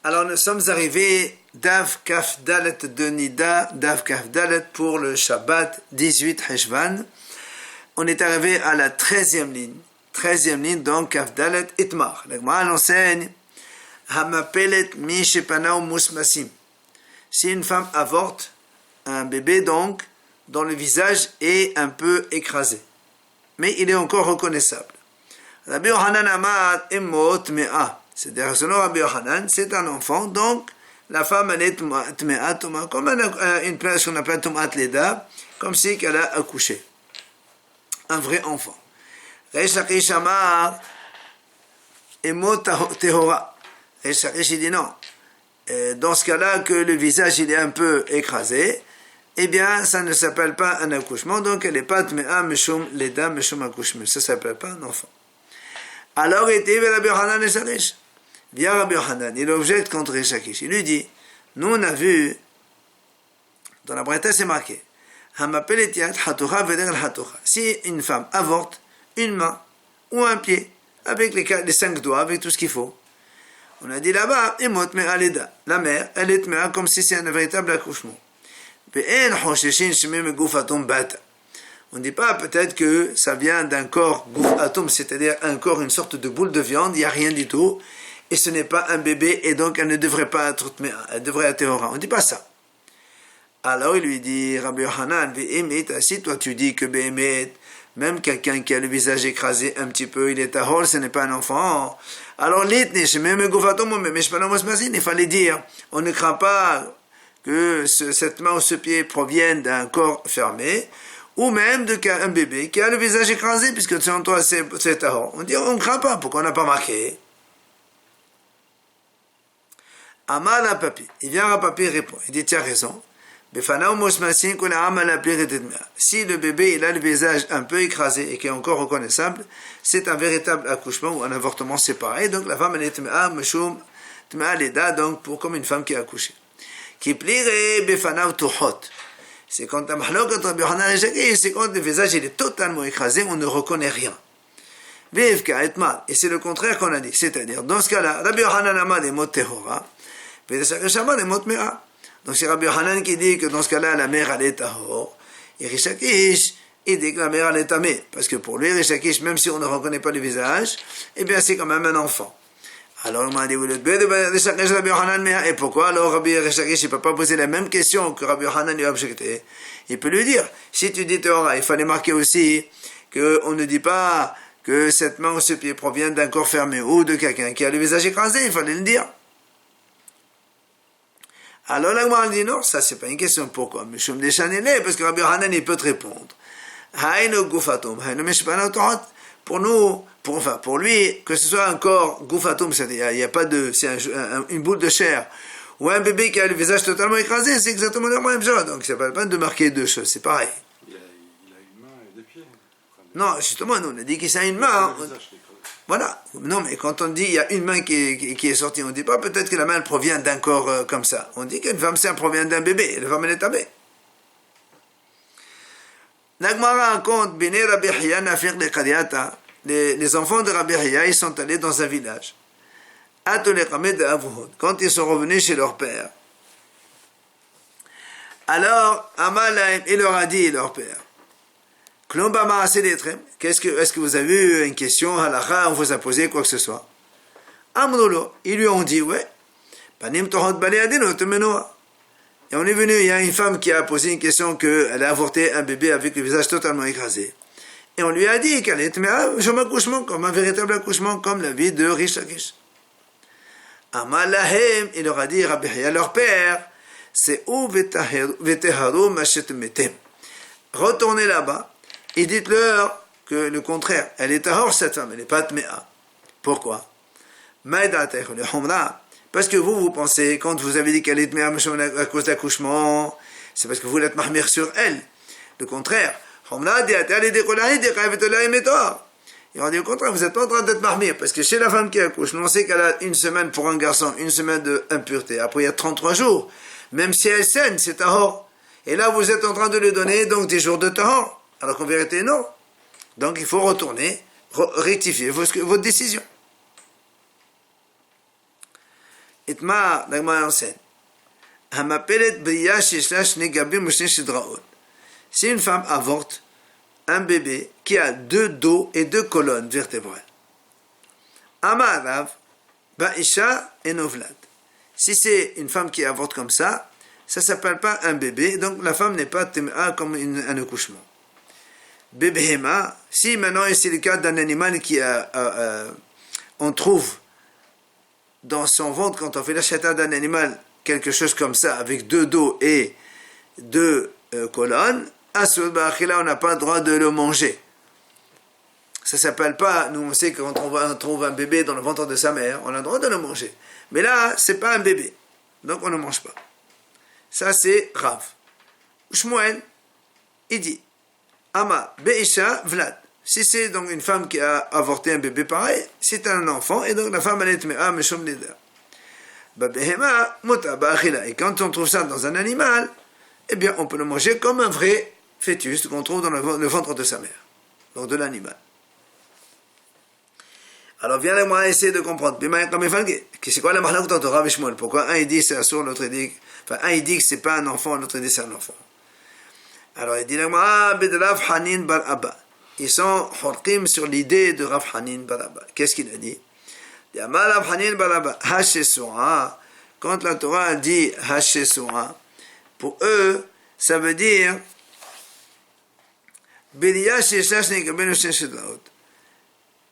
Alors nous sommes arrivés Dav Kaf Dalet de Nida, Dav Kaf Dalet pour le Shabbat 18 Heshvan. On est arrivé à la 13e ligne. 13e ligne, donc Kaf Dalet Itmar. La Gemara enseigne Hamapelet mi shepanao musmasim. Si une femme avorte un bébé donc dont le visage est un peu écrasé, mais il est encore reconnaissable. Rabbi Yohanan Amad Emot Mea. C'est-à-dire, selon Rabbi Yohanan, c'est un enfant, donc la femme elle est Tmea, comme une place qu'on appelle Tumat Leda, comme si qu'elle a accouché. Un vrai enfant. Reish Lakish Amar Emot Tehora. Reish Lakish dit non. Dans ce cas-là, que le visage il est un peu écrasé, eh bien, ça ne s'appelle pas un accouchement, donc elle n'est pas Tmea, Meshum Leda, Meshum accouchement. Ça ne s'appelle pas un enfant. Alors, il était Rabbi Yohanan et Sharish. Vient Rabbi Yohanan, il objecte contre Reish Lakish. Il lui dit, nous on a vu, dans la Braïta c'est marqué, si une femme avorte une main ou un pied, avec les 5 doigts, avec tout ce qu'il faut, on a dit là-bas, la mère, elle est mea comme si c'est un véritable accouchement. On ne dit pas peut-être que ça vient d'un corps gouf atom, c'est-à-dire un corps, une sorte de boule de viande, il n'y a rien du tout, et ce n'est pas un bébé, et donc elle ne devrait pas être tmea, elle devrait être tehora. On ne dit pas ça. Alors il lui dit, Rabbi Yohanan, si toi tu dis que Behemet, même quelqu'un qui a le visage écrasé un petit peu, il est tahor, ce n'est pas un enfant. Alors il fallait dire, on ne craint pas que cette main ou ce pied provienne d'un corps fermé, ou même d'un bébé qui a le visage écrasé, puisque selon toi c'est tahor. On dit, on ne craint pas, pourquoi on n'a pas marqué? Amal à papi. Il vient à papi et répond. Il dit, tu as raison. Si le bébé il a le visage un peu écrasé et qui est encore reconnaissable, c'est un véritable accouchement ou un avortement, c'est pareil. Donc la femme elle est tmea, meshum, tmea leda, donc comme une femme qui a accouché. Qui plierait befanav tuhot. C'est quand la mahlok entre Rabbi Yohanan et Shaki, c'est quand le visage il est totalement écrasé, on ne reconnaît rien. Et c'est le contraire qu'on a dit. C'est-à-dire, dans ce cas-là, Rabbi Yohanan amad et mot tehora. Donc c'est Rabbi Yohanan qui dit que dans ce cas-là, la mère elle est tahor, et Reish Lakish, il dit que la mère elle est tamée, parce que pour lui, Reish Lakish, même si on ne reconnaît pas le visage, eh bien c'est quand même un enfant. Alors on m'a dit, et pourquoi alors Rabbi Reish Lakish ne peut pas poser la même question que Rabbi Yohanan lui a objecté? Il peut lui dire, si tu dis tahora, il fallait marquer aussi qu'on ne dit pas que cette main ou ce pied proviennent d'un corps fermé, ou de quelqu'un qui a le visage écrasé, il fallait le dire. Alors la Gemara dit non, ça c'est pas une question. Pourquoi? Parce que Rabbi Yohanan il peut te répondre. Pour lui, que ce soit un corps goufatum, c'est-à-dire il n'y a pas de, c'est une boule de chair, ou un bébé qui a le visage totalement écrasé, c'est exactement la même chose. Donc ça ne pas la peine de marquer deux choses, c'est pareil. Il a une main et des pieds. Non, justement, nous on a dit qu'il a une main. Voilà. Non, mais quand on dit il y a une main qui est sortie, on ne dit pas peut-être que la main elle provient d'un corps comme ça. On dit qu'une femme ça provient d'un bébé. La femme elle est tabée. L'Agmara raconte Bnei Rabbi Hiya Nafir de Kadiata. Les enfants de Rabbi Hiya, ils sont allés dans un village. Quand ils sont revenus chez leur père. Alors, Amalaim, il leur a dit, leur père, est-ce que vous avez eu une question, halakha, on vous a posé quoi que ce soit? Amrolo, ils lui ont dit, ouais. Et on est venu, il y a une femme qui a posé une question qu'elle a avorté un bébé avec le visage totalement écrasé. Et on lui a dit qu'elle est un accouchement, comme un véritable accouchement, comme la vie de Reish Lakish. Amalahem, il leur a dit, Rabbi Hiya, leur père, c'est où veteharu mashetmetem. Retournez là-bas. Et dites-leur que le contraire, elle est tahor cette femme, elle n'est pas tmea. Pourquoi? Parce que vous pensez, quand vous avez dit qu'elle est tmea à cause d'accouchement, c'est parce que vous l'êtes mahmir sur elle. Le contraire, et on dit au contraire, vous n'êtes pas en train d'être mahmir, parce que chez la femme qui accouche, on sait qu'elle a une semaine pour un garçon, une semaine d'impureté, après il y a 33 jours, même si elle saigne, c'est tahor. Et là, vous êtes en train de lui donner donc des jours de tahor. Alors qu'en vérité, non. Donc il faut retourner, rectifier votre décision. Itma, la Gemara enseigne. Hamapelet briya shishla shne gabim ushne shidraot. Si une femme avorte un bébé qui a 2 dos et 2 colonnes vertébrales, Amarav, Ba'isha et Novlad. Si c'est une femme qui avorte comme ça s'appelle pas un bébé, donc la femme n'est pas comme un accouchement. Bébéma, si maintenant c'est le cas d'un animal qui on trouve dans son ventre, quand on fait l'achat d'un animal, quelque chose comme ça, avec 2 dos et 2 colonnes, on n'a pas le droit de le manger. Ça s'appelle pas, nous on sait que quand on trouve un bébé dans le ventre de sa mère, on a le droit de le manger. Mais là, c'est pas un bébé, donc on ne mange pas. Ça c'est Rav. Shmuel, il dit, Ama, Be'isha, Vlad. Si c'est donc une femme qui a avorté un bébé pareil, c'est un enfant, et donc la femme elle est Tme'a, Meshom Nida. Babehema, Mota, Ba'achila. Et quand on trouve ça dans un animal, eh bien on peut le manger comme un vrai fœtus qu'on trouve dans le ventre de sa mère, donc de l'animal. Alors viens là, moi, essayer de comprendre. C'est quoi la marloque dans Torah et Shmuel? Pourquoi un il dit c'est un sourd, l'autre il dit... Enfin, un il dit que c'est pas un enfant, l'autre il dit c'est un enfant. Alors il dit là, Rav Hanin bar Abba. Ils sont horkim sur l'idée de Rav Hanin bar Abba. Qu'est-ce qu'il a dit? Il dit, Rav Hanin bar Abba, Hashesura. Quand la Torah dit Hashesura, pour eux, ça veut dire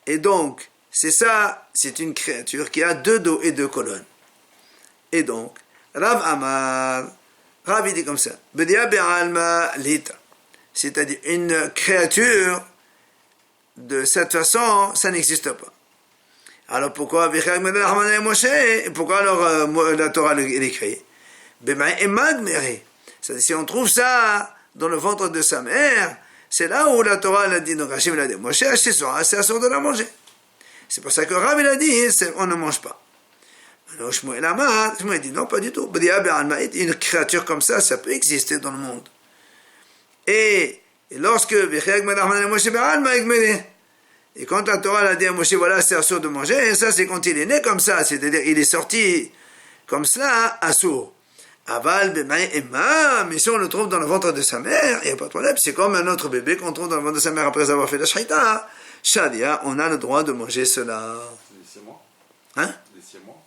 et donc, c'est ça, c'est une créature qui a 2 dos et 2 colonnes. Et donc, Rav Amar, Rav il dit comme ça, c'est-à-dire une créature de cette façon, ça n'existe pas. Alors pourquoi alors la Torah l'écrit? C'est-à-dire si on trouve ça dans le ventre de sa mère, c'est là où la Torah l'a dit, donc Hachem l'a dit, Moshe, c'est assourd de la manger. C'est pour ça que Rav il a dit, on ne mange pas. Alors Shmuel dit, non, pas du tout. Une créature comme ça peut exister dans le monde. Et lorsque, et quand la Torah a dit à Moshe, voilà, c'est assourd de manger, et ça c'est quand il est né comme ça, c'est-à-dire il est sorti comme cela, assourd. Aval, mais si on le trouve dans le ventre de sa mère, il n'y a pas de problème, c'est comme un autre bébé qu'on trouve dans le ventre de sa mère après avoir fait la shraïta. Shadia, on a le droit de manger cela. Des siamois. Hein? Des siamois.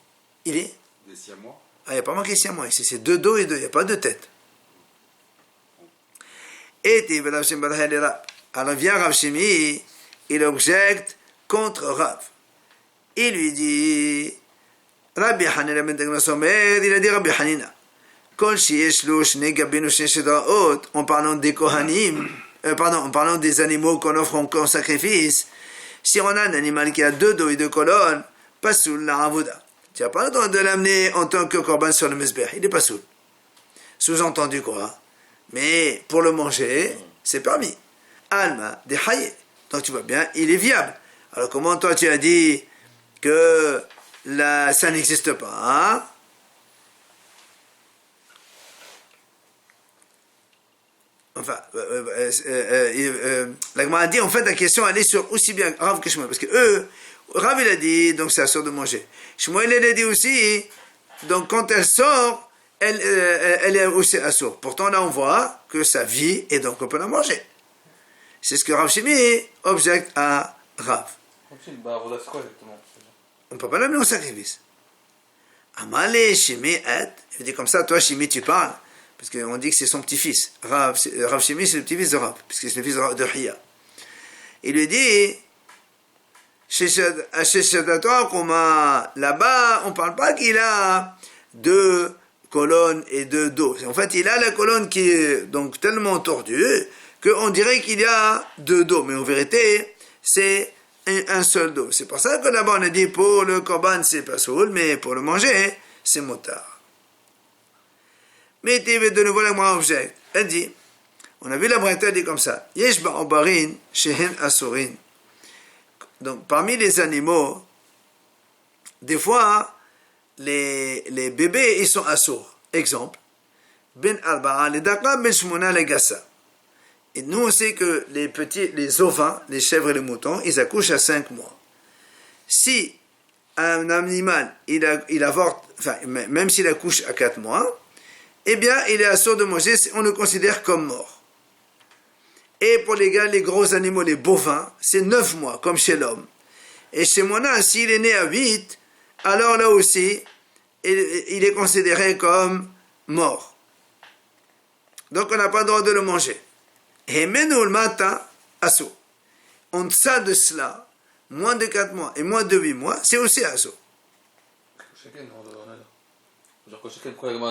Il est? Des siamois. Ah, il n'y a pas marqué siamois ici, c'est 2 dos et 2, il n'y a pas de tête. Et alors vient Rav Shimi, il objecte contre Rav. Il lui dit, Rabbi Hanina ben Tegnosomer, il a dit Rabbi Hanina. En parlant des Kohanim, en parlant des animaux qu'on offre en sacrifice, si on a un animal qui a 2 dos et 2 colonnes, pas sous la avoda. Tu n'as pas le droit de l'amener en tant que korban sur le mesbeh. Il n'est pas sous. Sous-entendu quoi? Mais pour le manger, c'est permis. Alma, des haye. Donc tu vois bien, il est viable. Alors comment toi tu as dit que ça n'existe pas, hein? Enfin, la Gemara a dit, en fait, la question, elle est sur aussi bien Rav que Shmuel. Parce que Rav, il a dit, donc c'est assourd de manger. Shmuel, il a dit aussi, donc quand elle sort, elle est aussi assourd. Pourtant, là, on voit que ça vit et donc on peut la manger. C'est ce que Rav Shimi objecte à Rav. C'est quoi exactement? On ne peut pas l'amener au sacrifice. Amalé, Shimi, il dit comme ça, toi, Shimi, tu parles. Parce qu'on dit que c'est son petit-fils. Rav Shimi, c'est le petit-fils de Rav, puisque c'est le fils de Hiya. Il lui dit, là-bas, on ne parle pas qu'il a 2 colonnes et 2 dos. En fait, il a la colonne qui est donc tellement tordue qu'on dirait qu'il y a 2 dos. Mais en vérité, c'est un seul dos. C'est pour ça que là-bas, on a dit pour le korban, c'est pas soul, mais pour le manger, c'est motard. Mais de nouveau, la Gemara objecte. Elle dit, on a vu la Braïta, elle dit comme ça, Yesh ba'obarin shehen asurin. Donc, parmi les animaux, des fois, les bébés, ils sont assourds. Exemple, ben arba'a le daqqa, ben shmona le gassa. Et nous, on sait que les ovins, les chèvres et les moutons, ils accouchent à 5 mois. Si un animal, il avorte, enfin, même s'il accouche à 4 mois, eh bien, il est assourd de manger, on le considère comme mort. Et pour les gros animaux, les bovins, c'est 9 mois, comme chez l'homme. Et chez Mona, s'il est né à 8, alors là aussi, il est considéré comme mort. Donc on n'a pas le droit de le manger. Et maintenant le matin, assaut. En deçà de cela, moins de 4 mois et moins de 8 mois, c'est aussi assaut.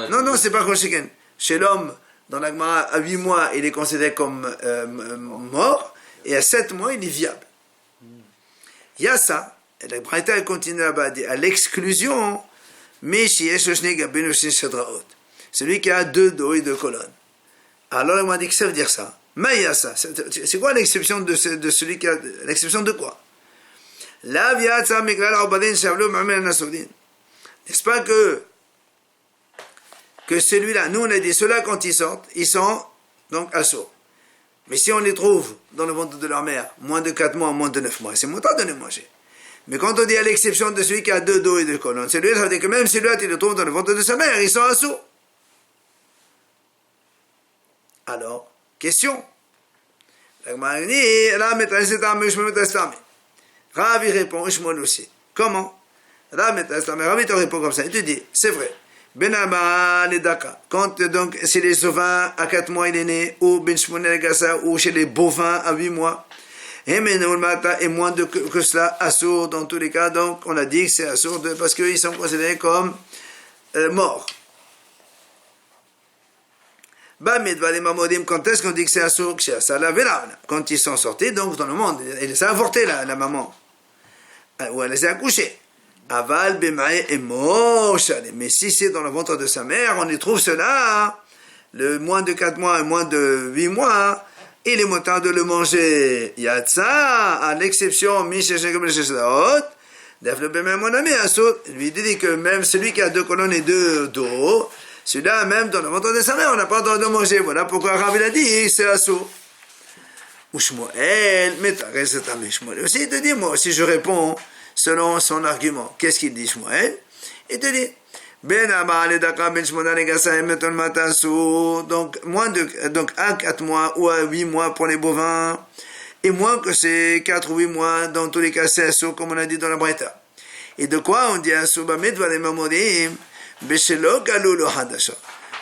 Non, c'est pas Kosheken. Chez l'homme, dans la Gemara, à 8 mois, il est considéré comme mort, et à 7 mois, il est viable. Il y a ça, et la Braïta continue là-bas, à l'exclusion, mais celui qui a 2 dos et 2 colonnes. Alors, il m'a dit que ça veut dire ça. Mais il y a ça. C'est quoi l'exception de celui qui a. L'exception de quoi? N'est-ce pas que celui-là, nous on a dit, ceux-là quand ils sortent, ils sont donc assourds. Mais si on les trouve dans le ventre de leur mère, moins de 4 mois, moins de 9 mois, c'est mon temps de les manger. Mais quand on dit à l'exception de celui qui a 2 dos et 2 colonnes, celui-là, ça veut dire que même celui-là, tu le trouves dans le ventre de sa mère, ils sont assourds. Alors, question. Rav il répond, Ishmael aussi. Comment? Rav te répond comme ça, il te dit, c'est vrai. Benama les Daka. Quand donc chez les ovins à 4 mois il est né, ou Ben Shmonel Gassa, ou chez les bovins à 8 mois. Et moins que cela, assourd dans tous les cas. Donc on a dit que c'est assourd parce qu'ils sont considérés comme morts. Quand est-ce qu'on dit que c'est assourd? Quand ils sont sortis donc dans le monde, elle s'est avorté la maman. Ou elle s'est accouchée. Aval, Bemae et Moshale. Mais si c'est dans le ventre de sa mère, on y trouve cela, le moins de 4 mois et moins de 8 mois, il est moteur de le manger. Il y a ça, à l'exception, lui dit que même celui qui a 2 colonnes et 2 dos, celui-là, même dans le ventre de sa mère, on n'a pas le droit de manger. Voilà pourquoi Rav il a dit, c'est assaut. Ou Shmuel, mais c'est un Shmuel aussi, il te dit, moi aussi je réponds selon son argument. Qu'est-ce qu'il dit, Shmuel? Il te dit, donc à 4 mois ou à 8 mois pour les bovins, et moins que c'est 4 ou 8 mois, dans tous les cas c'est assaut, comme on a dit dans la Braïta. Et de quoi on dit assaut?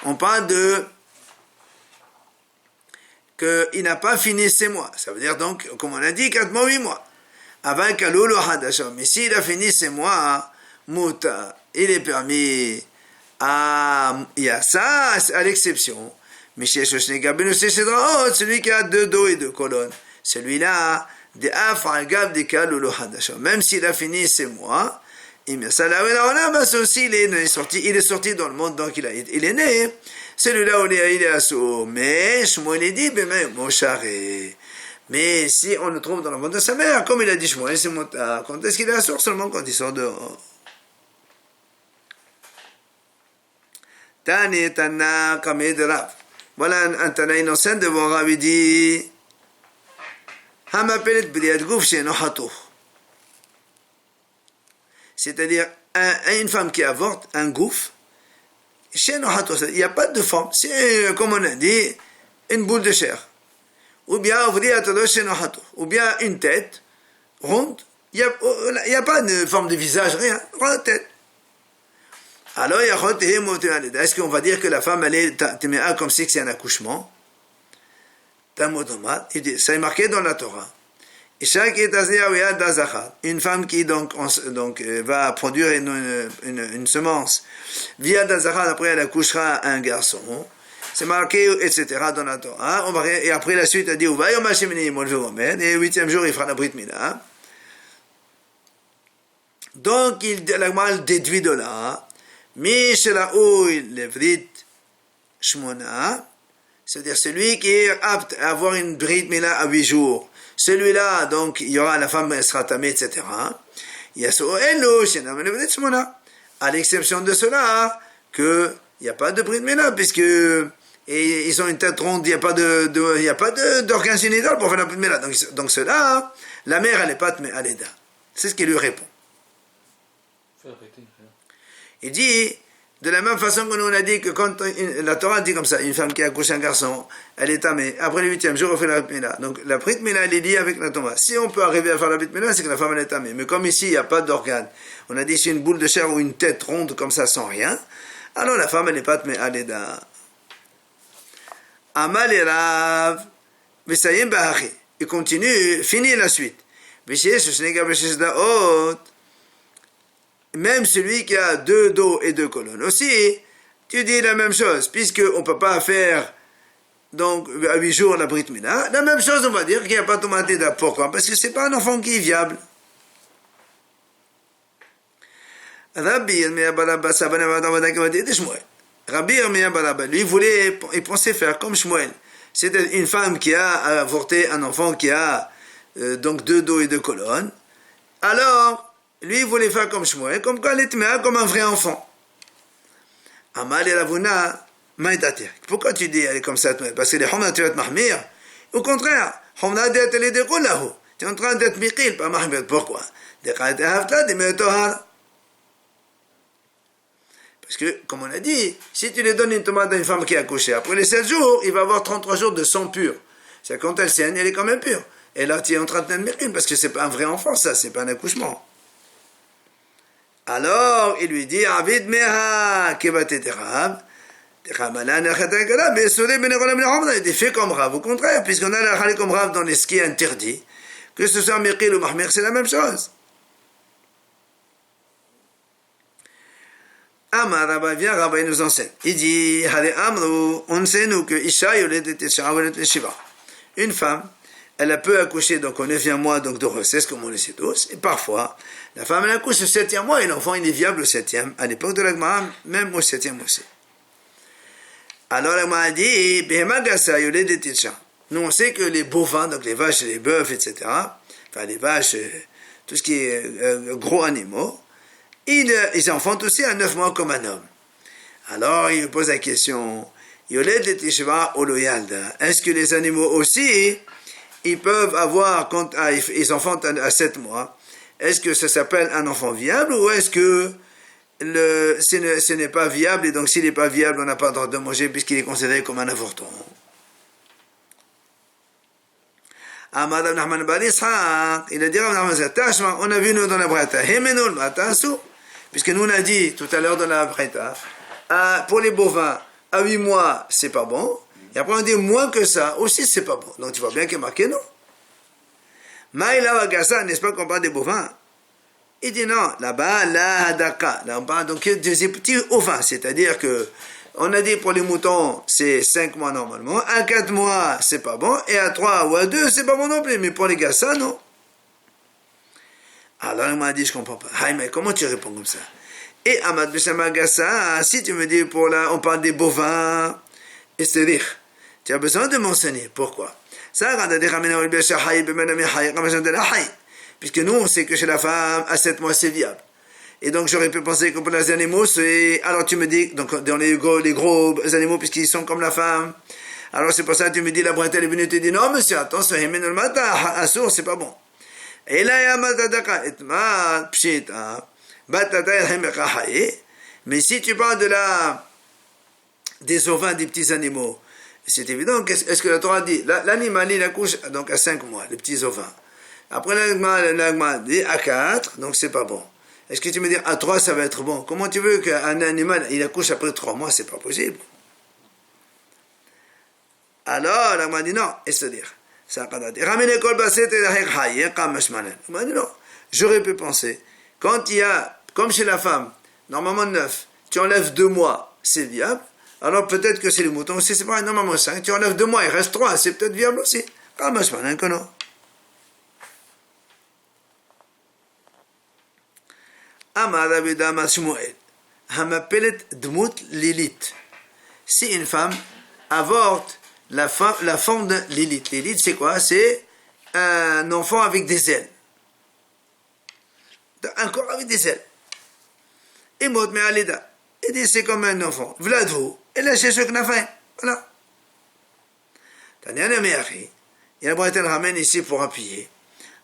On parle de qu'il n'a pas fini ses mois. Ça veut dire donc, comme on a dit, 4 mois, 8 mois. Avant Kalulu Hadasha. Mais s'il a fini ses mois, Mouta, il est permis il y a ça à l'exception. Mais celui qui a 2 dos et 2 colonnes, celui-là, même s'il a fini ses mois, il est sorti dans le monde, donc il est né. Celui-là, il est assourd. Mais Shmuel dit, mais si on le trouve dans le ventre de sa mère, comme il a dit Shmuel, c'est motard. Quand est-ce qu'il est assourd? Seulement quand il sort dehors. Tani Tana Kamed Rav. Voilà un Tana innocent devant Rav, il dit Hamapelet Briat Gouf Sheno Hatou. C'est-à-dire une femme qui avorte un gouffre, il n'y a pas de forme, c'est comme on a dit, une boule de chair. Ou bien une tête ronde, il n'y a pas de forme de visage, rien, la tête. Alors, est-ce qu'on va dire que la femme, elle est comme si c'est un accouchement? Ça est marqué dans la Torah. Une femme qui donc va produire une semence via Dazachar, après elle accouchera un garçon. C'est marqué, etc. dans la Torah. Et après la suite, elle dit, et le 8e jour, il fera la Brit Mila. Donc, la Gemara déduit de là, c'est-à-dire celui qui est apte à avoir une Brit Mila à 8 jours. Celui-là, donc, il y aura la femme, elle sera tamée, etc. À l'exception de cela, qu'il n'y a pas de Brit Mila, puisque ils ont une tête ronde, il n'y a pas d'organe génital pour faire la Brit Mila. Donc cela, la mère, elle n'est pas tamée à l'Eda. C'est ce qu'il lui répond. Il dit, de la même façon que nous on a dit que quand la Torah dit comme ça, une femme qui accouche un garçon, elle est tamée, après le 8e jour, on fait la Brit Mila. Donc la Brit Mila, elle est liée avec la Torah. Si on peut arriver à faire la Brit Mila, c'est que la femme elle est tamée. Mais comme ici, il n'y a pas d'organe, on a dit c'est une boule de chair ou une tête ronde comme ça sans rien, alors la femme elle n'est pas tamée à l'Eda. Amal et Rav, Vesayim Bahachi. Il continue, finit la suite. Même celui qui a 2 dos et 2 colonnes aussi, tu dis la même chose, puisqu'on ne peut pas faire donc à 8 jours la Brit Mila, la même chose on va dire qu'il n'y a pas de tomate d'Eda. Pourquoi? Parce que ce n'est pas un enfant qui est viable. Rabbi Yirmiyah Barabba, lui il pensait faire comme Shmuel. C'était une femme qui a avorté un enfant qui a donc 2 dos et 2 colonnes. Alors, lui, il voulait faire comme Shmuel, comme quand elle est comme un vrai enfant. Amal et Ravuna, maïdatir. Pourquoi tu dis elle est comme ça? Parce que les Homna, tu vas te mahmir. Au contraire, Homna, tu es en train d'être miqil, pas mahmir. Pourquoi? Parce que, comme on a dit, si tu lui donnes une tomate à une femme qui a accouché, après les 7 jours, il va avoir 33 jours de sang pur. C'est quand elle saigne, elle est quand même pure. Et là, tu es en train de te miqil, parce que c'est pas un vrai enfant, ça, c'est pas un accouchement. Alors, il lui dit, Avid meha, kebateterab, il dit, fais comme Rav, au contraire, puisqu'on a la comme Rav dans les skis interdits, que ce soit miqil ou mahmir, c'est la même chose. Amar Rabba, viens, Rabba, il nous enseigne. Il dit, on sait nous que Isha, une femme, elle peut accoucher donc au 9e mois donc de grossesse, comme on le sait tous, et parfois, la femme elle accouche au 7e mois et l'enfant il est viable au 7e, à l'époque de la Gemara, même au 7e aussi. Alors la Gemara dit, nous on sait que les bovins, donc les vaches et les bœufs, etc., enfin les vaches, tout ce qui est gros animaux, ils enfantent aussi à 9 mois comme un homme. Alors il pose la question, est-ce que les animaux aussi, ils peuvent avoir, quand ils enfantent à 7 mois, est-ce que ça s'appelle un enfant viable ou est-ce que ce n'est pas viable et donc s'il n'est pas viable, on n'a pas le droit de manger puisqu'il est considéré comme un avorton? Madame Nahman Bar Yitzhak, il a dit, on a vu nous dans la Braïta, puisque nous on a dit tout à l'heure dans la Braïta, pour les bovins, à 8 mois, c'est pas bon. Et après on dit moins que ça, aussi c'est pas bon. Donc tu vois bien qu'il est marqué non. Maïla Wagasa, n'est-ce pas qu'on parle des bovins? Il dit non, là-bas, la hadaka. Là on parle donc des petits ovins, c'est-à-dire que on a dit pour les moutons, c'est 5 mois normalement, à 4 mois, c'est pas bon, et à 3 ou à 2, c'est pas bon non plus, mais pour les gassa, non. Alors il m'a dit, je comprends pas. Mais comment tu réponds comme ça? Et Amad Bishama Gassa, si tu me dis on parle des bovins, et c'est-à-dire, tu as besoin de m'enseigner. Pourquoi? Puisque nous, on sait que chez la femme, à 7 mois, c'est viable. Et donc, j'aurais pu penser que pour les animaux, c'est... Alors, tu me dis, donc, dans les gros animaux, puisqu'ils sont comme la femme. Alors, c'est pour ça que tu me dis, la bretelle est venue te dire, non, monsieur, attention, assour, c'est pas bon. Et là, mais si tu parles des ovins des petits animaux, c'est évident, est-ce que la Torah dit, l'animal il accouche donc à 5 mois, les petits ovins. Après l'agma dit à 4, donc c'est pas bon. Est-ce que tu me dis à 3 ça va être bon? Comment tu veux qu'un animal il accouche après 3 mois? C'est pas possible. Alors l'agma dit non, c'est-à-dire, non, j'aurais pu penser, quand il y a, comme chez la femme, normalement 9, tu enlèves 2 mois, c'est viable. Alors peut-être que c'est les moutons aussi, c'est pareil, normalement 5, tu enlèves 2 mois, il reste 3, c'est peut-être viable aussi. Si une femme avorte la forme de Lilith. Lilith, c'est quoi? C'est un enfant avec des ailes. Un corps avec des ailes. Et Maud Me'alida. Il dit, c'est comme un enfant. Vladou. Et là, c'est ce qu'on a fait. Voilà. Tanyana Me'achi. Il y a un ramène ici pour appuyer.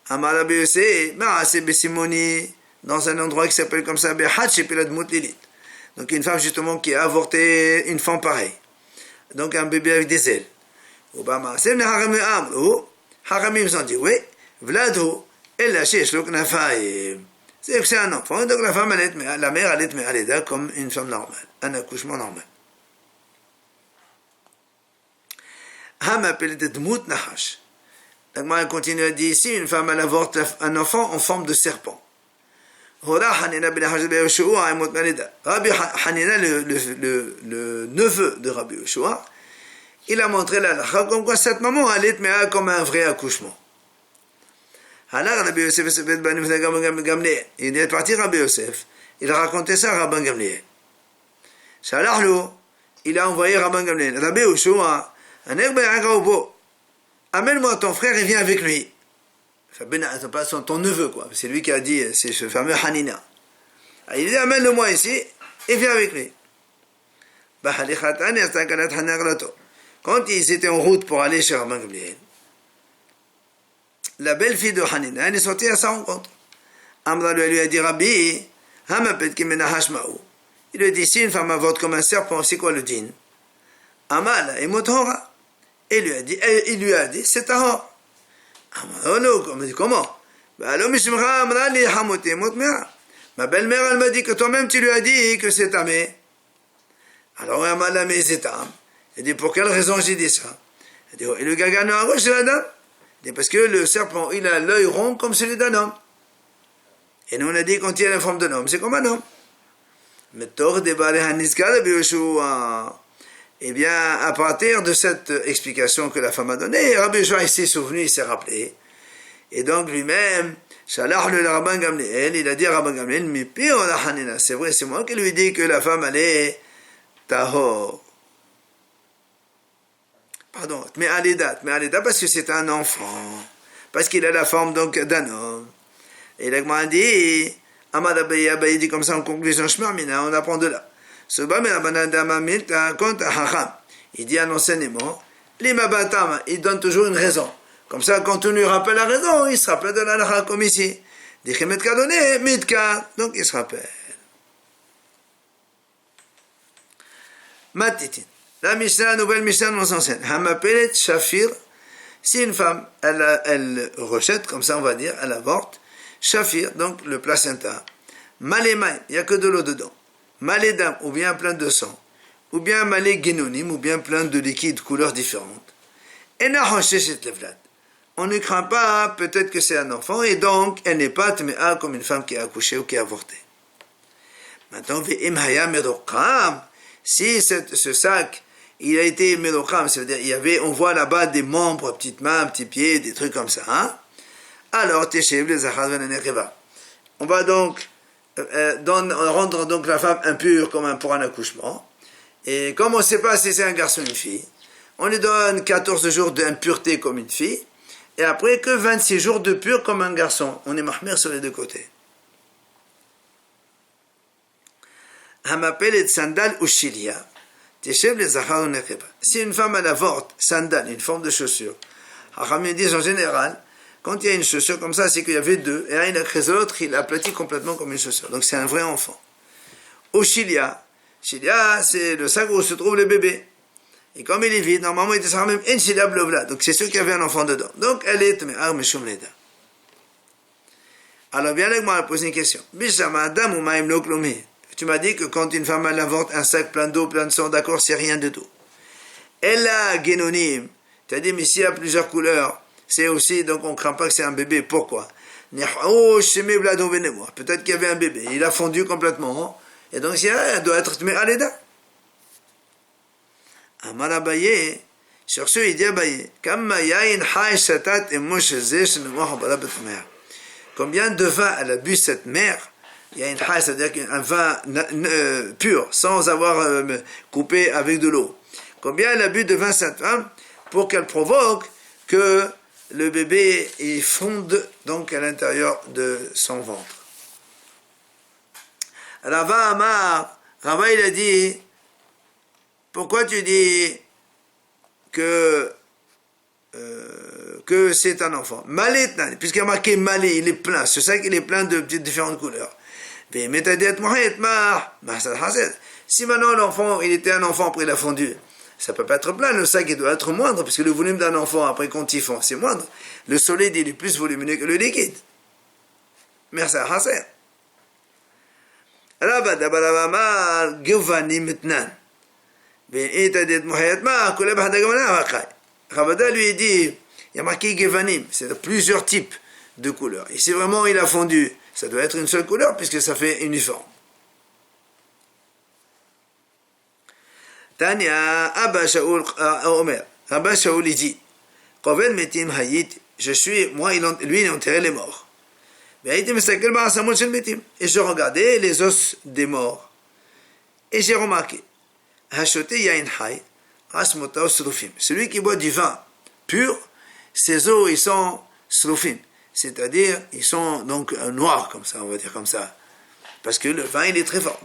Amarabi c'est Ma'ase Bessimoni dans un endroit qui s'appelle comme ça, donc une femme justement qui a avorté une femme pareille, donc un bébé avec des ailes. Haramim ont dit, oui, Vladho, c'est que c'est un enfant, donc la femme, la mère, elle est Aleda comme une femme normale, un accouchement normal. Ham appelle de Dmout Nahash. Donc, moi, elle continue à dire ici, une femme, elle avorte un enfant en forme de serpent. Rabbi Hanina, le neveu de Rabbi Yoshua, il a montré la halakha comme quoi cette maman, elle est comme un vrai accouchement. Il est parti Rabbi Yosef, il a raconté ça à Rabban Gamliel. Il a envoyé Rabban Gamliel. Rabbi Yoshua, amène-moi ton frère et viens avec lui. Pas ton neveu, quoi. C'est lui qui a dit, c'est ce fameux Hanina. Il dit, amène-le-moi ici et viens avec lui. Quand ils étaient en route pour aller chez Rabban Gamliel, la belle-fille de Hanina, elle est sortie à sa rencontre. Amra lui a dit, Rabbi, il lui a dit, si une femme avorte comme un serpent, c'est quoi le din? Amal et Mothora. Et il lui a dit, c'est tahor. Comment? Ma belle-mère, elle m'a dit que toi-même tu lui as dit que c'est tamé. Alors elle m'a dit, c'est tam. Elle dit, pour quelle raison j'ai dit ça? Elle dit, et le gagano à gauche, c'est la dame. Elle dit, parce que le serpent, il a l'œil rond comme celui d'un homme. Et nous on a dit, quand il a la forme d'un homme, c'est comme un homme. Mais tord de Bale Haniska de Yoshua. Eh bien, à partir de cette explication que la femme a donnée, Rabbi Yoshua il s'est souvenu, il s'est rappelé. Et donc lui-même, Shalach le Rabban Gamliel, il a dit à Rabban Gamliel, mais pire la Hanina, c'est vrai, c'est moi qui lui dis que la femme elle est tahor. Pardon, mais Aleda parce que c'est un enfant, parce qu'il a la forme donc d'un homme. Et là, m'a dit, Amad Abaye dit comme ça en conclusion, on apprend de là. Il dit un enseignement, il donne toujours une raison. Comme ça, quand on lui rappelle la raison, il se rappelle de la halakha comme ici. Donc il se rappelle. Matitin. La Mishnah, nouvelle Mishnah nous enseigne. Hamapelet Shafir. Si une femme, elle rejette, comme ça on va dire, elle avorte. Shafir, donc le placenta. Malémaï, il n'y a que de l'eau dedans. Malédam, ou bien plein de sang. Ou bien malé génonym, ou bien plein de liquides couleurs différentes. Et on ne craint pas, peut-être que c'est un enfant, et donc elle n'est pas tméa comme une femme qui a accouché ou qui a avorté. Maintenant, si ce sac, il a été médocham, c'est-à-dire on voit là-bas des membres, petites mains, petits pieds, des trucs comme ça, hein? Alors, on va donc rendre donc la femme impure comme pour un accouchement. Et comme on ne sait pas si c'est un garçon ou une fille, on lui donne 14 jours d'impureté comme une fille, et après que 26 jours de pur comme un garçon. On est mahmir sur les deux côtés. Hamapel et sandal ou chilia. Si une femme elle avorte, sandal, une forme de chaussure, Hachamim disent en général, quand il y a une chaussure comme ça, c'est qu'il y avait deux, et un il a créé l'autre, il aplatit complètement comme une chaussure. Donc c'est un vrai enfant. Au chilia, c'est le sac où se trouve le bébé. Et comme il est vide, normalement il était même un chilia blovla. Donc c'est sûr qu'il y avait un enfant dedans. Donc elle est meshum leda. Alors viens avec moi à poser une question. Tu m'as dit que quand une femme elle avorte un sac plein d'eau, plein de sang, d'accord, c'est rien du tout. Elle a génonyme. Tu as dit, mais s'il y a plusieurs couleurs, c'est aussi, donc on ne craint pas que c'est un bébé. Pourquoi? Peut-être qu'il y avait un bébé, il a fondu complètement. Et donc, elle doit être Aleda. Amar Abaye, sur ce, il dit Abaye, combien de vin elle a bu cette mère? Il y a une haï, c'est-à-dire un vin pur, sans avoir coupé avec de l'eau. Combien elle a bu de vin cette femme pour qu'elle provoque que le bébé il fonde donc à l'intérieur de son ventre. Rava Amar, Rava il a dit, pourquoi tu dis que que c'est un enfant. Malé, puisqu'il y a marqué malé, il est plein. Ce sac, il est plein de différentes couleurs. Si maintenant l'enfant, il était un enfant, après il a fondu, ça peut pas être plein, le sac il doit être moindre, puisque le volume d'un enfant, après quand il fond, c'est moindre. Le solide, il est plus volumineux que le liquide. Merci à Hassan. Rabada lui dit, il y a marqué Gevanim, c'est plusieurs types de couleurs. Ici vraiment il a fondu, ça doit être une seule couleur puisque ça fait uniforme. Tania Abba Shaoul Omer, Abba Shaoul dit, Kovel Metim Hayit, lui il a enterré les morts. Et je regardais les os des morts. Et j'ai remarqué, Hashoté Yain Hay, Asmota Srufim. Celui qui boit du vin pur, ses os ils sont Srufim. C'est-à-dire, ils sont donc noirs, comme ça, on va dire comme ça. Parce que le vin, il est très fort.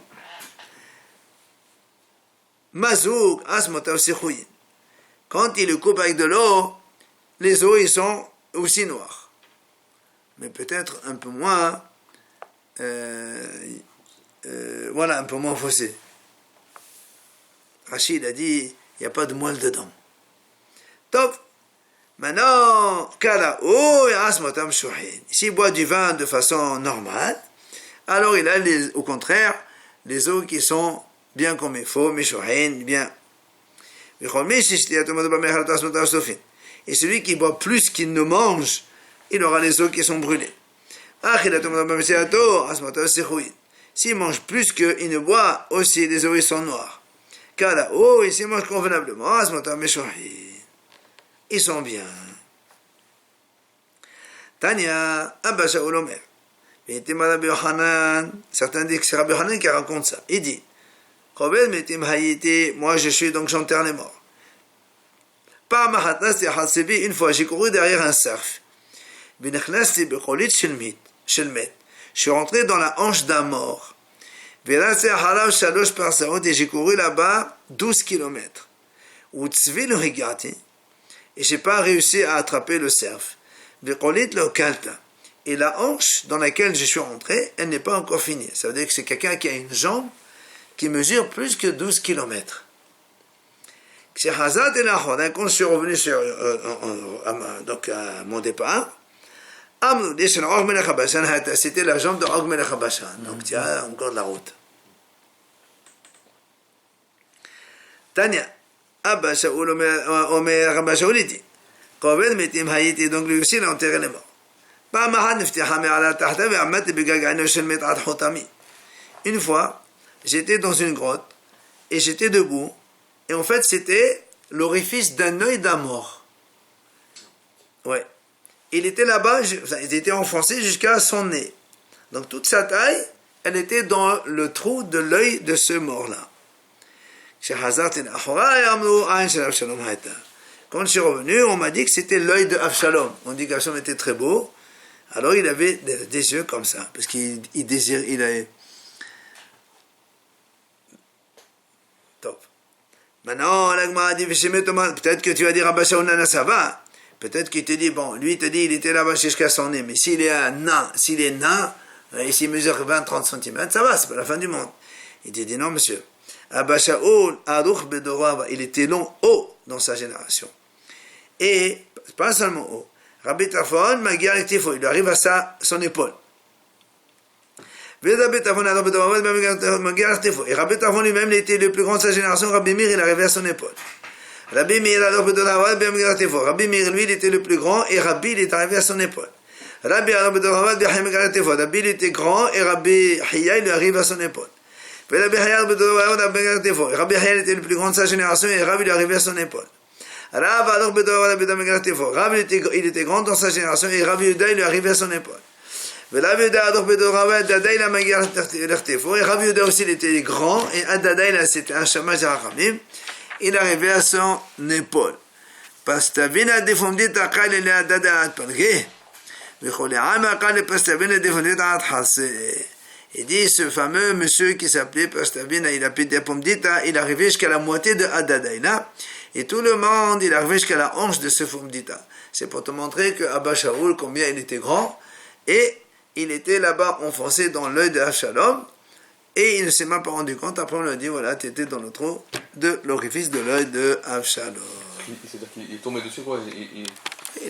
Mazouk Asmota Sikhouyin. Quand il le coupe avec de l'eau, les os ils sont aussi noirs. Mais peut-être un peu moins, voilà, un peu moins foncé. Rachid a dit, il n'y a pas de moelle dedans. Top. Maintenant, Kalao et Asmotam Shuhin. S'il boit du vin de façon normale, alors il a au contraire les os qui sont bien comme il faut, Mishuhin, bien. Et celui qui boit plus qu'il ne mange, il aura les os qui sont brûlés. S'il mange plus qu'il ne boit, aussi les os sont noirs. Kalao, et s'il mange convenablement, ils sont bien. Tania, Abba Shaoul Omer. Certains disent que c'est Rabbi Yochanan qui raconte ça. Il dit, moi je suis donc j'enterre les morts. Une fois j'ai couru derrière un cerf. Je suis rentré dans la hanche d'un mort. Et j'ai couru là-bas 12 km. Et je n'ai pas réussi à attraper le cerf. Et la hanche dans laquelle je suis rentré, elle n'est pas encore finie. Ça veut dire que c'est quelqu'un qui a une jambe qui mesure plus que 12 km. Quand je suis revenu donc à mon départ, c'était la jambe de Og Melech HaBashan. Donc tu as encore de la route. Tania, Abba Shaoul Omer, Abba Shaoul dit, Kovel Metim Hayiti, donc lui aussi il a enterré les morts. Une fois, j'étais dans une grotte et j'étais debout, et en fait c'était l'orifice d'un œil d'un mort. Ouais. Il était là-bas, il était enfoncé jusqu'à son nez. Donc toute sa taille, elle était dans le trou de l'œil de ce mort-là. Quand je suis revenu, on m'a dit que c'était l'œil de Avshalom. On dit qu'Avshalom était très beau. Alors il avait des yeux comme ça, parce qu'il désire, il avait... Top. Maintenant, l'Agma a dit, peut-être que tu vas dire Abba Shaoul Nana, ça va. Peut-être qu'il te dit, bon, lui il te dit, il était là-bas jusqu'à son nez, mais s'il est un nain, et s'il mesure 20-30 cm, ça va, c'est pas la fin du monde. Il te dit, non monsieur, Abba Shaoul, il était long, haut dans sa génération. Et, pas seulement haut, Rabbi Tarfon, Magyar et Tifo, il arrive à son épaule. Et Rabbi Tarfon lui-même, il était le plus grand de sa génération, Rabbi Meir, il arrivait à son épaule. Rabbi Meir, lui, il était le plus grand, et Rabbi, il est arrivé à son épaule. Rabbi, il était grand, et Rabbi Hiya, il arrive à son épaule. Rabbi Hiya, il était le plus grand de sa génération, et Rabbi, il est arrivé à son épaule. Rabbi, il était grand dans sa génération, et Rabbi Yuda, il est arrivé à son épaule. Et Rabbi Yuda aussi, il était grand, et Adada, c'était un chamash Haramim. Il arrivait à son épaule. Parce que il dit ce fameux monsieur qui s'appelait Pastavina, il a pété la pomme dita, il arrivait jusqu'à la moitié de Adadaïna, Et tout le monde, il est arrivé jusqu'à la hanche de ce Fumdita. C'est pour te montrer que Abba Shaul, combien il était grand, et il était là-bas enfoncé dans l'œil de Avshalom, et il ne s'est même pas rendu compte. Après, on lui a dit, voilà, tu étais dans le trou de l'orifice de l'œil de Avshalom. C'est-à-dire qu'il est tombé dessus, quoi. Il